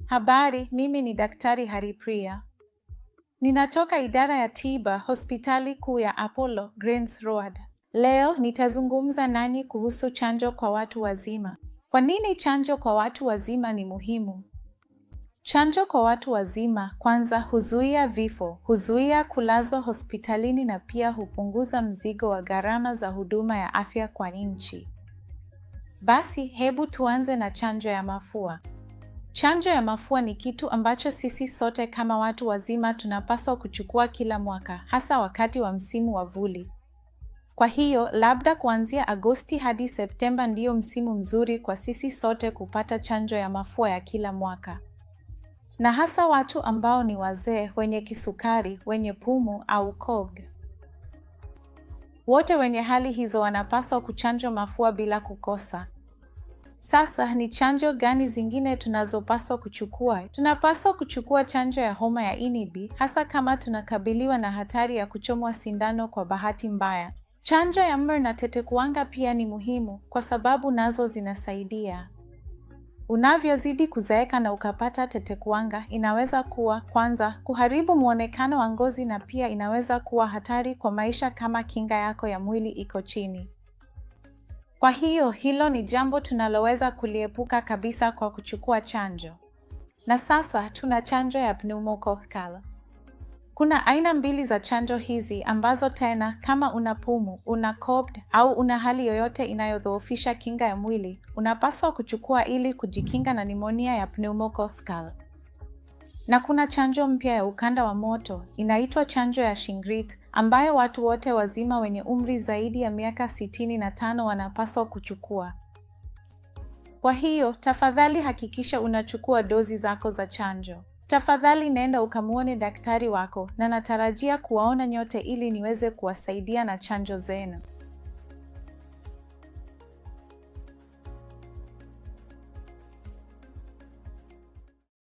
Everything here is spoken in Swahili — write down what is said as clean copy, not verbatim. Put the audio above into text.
Habari, mimi ni Daktari Haripriya. Ninatoka idara ya tiba, hospitali kuu ya Apollo, Greens Road. Leo nitazungumza nanyi kuhusu chanjo kwa watu wazima. Kwa nini chanjo kwa watu wazima ni muhimu? Chanjo kwa watu wazima kwanza huzuia vifo, huzuia kulazwa hospitalini na pia hupunguza mzigo wa gharama za huduma ya afya kwa nchi. Basi, hebu tuanze na chanjo ya mafua. Chanjo ya mafua ni kitu ambacho sisi sote kama watu wazima tunapaswa kuchukua kila mwaka, hasa wakati wa msimu wa vuli. Kwa hiyo, labda kuanzia Agosti hadi Septemba ndiyo msimu mzuri kwa sisi sote kupata chanjo ya mafua ya kila mwaka. Na hasa watu ambao ni wazee, wenye kisukari, wenye pumu au COPD. Wote wenye hali hizo wanapaswa kuchanjwa mafua bila kukosa. Sasa ni chanjo gani zingine tunazopaswa kuchukua? Tunapaswa kuchukua chanjo ya homa ya ini B, hasa kama tunakabiliwa na hatari ya kuchomwa sindano kwa bahati mbaya. Chanjo ya MR na tetekuwanga pia ni muhimu kwa sababu nazo zinasaidia. Unavyozidi kuzeeka na ukapata tetekuwanga, inaweza kuwa kwanza kuharibu muonekano wa ngozi na pia inaweza kuwa hatari kwa maisha kama kinga yako ya mwili iko chini. Kwa hiyo, hilo ni jambo tunaloweza kuliepuka kabisa kwa kuchukua chanjo. Na sasa, tuna chanjo ya pneumococcal. Kuna aina mbili za chanjo hizi ambazo tena, kama una pumu, una COPD, au una hali yoyote inayodhoofisha kinga ya mwili, unapaswa kuchukua ili kujikinga na nimonia ya pneumococcal. Na kuna chanjo mpya ya ukanda wa moto, inaitwa chanjo ya Shingrix, ambayo watu wote wazima wenye umri zaidi ya miaka 65 wanapaswa kuchukua. Kwa hiyo, tafadhali hakikisha unachukua dozi zako za chanjo. Tafadhali nenda ukamuone daktari wako na natarajia kuwaona nyote ili niweze kuwasaidia na chanjo zenu.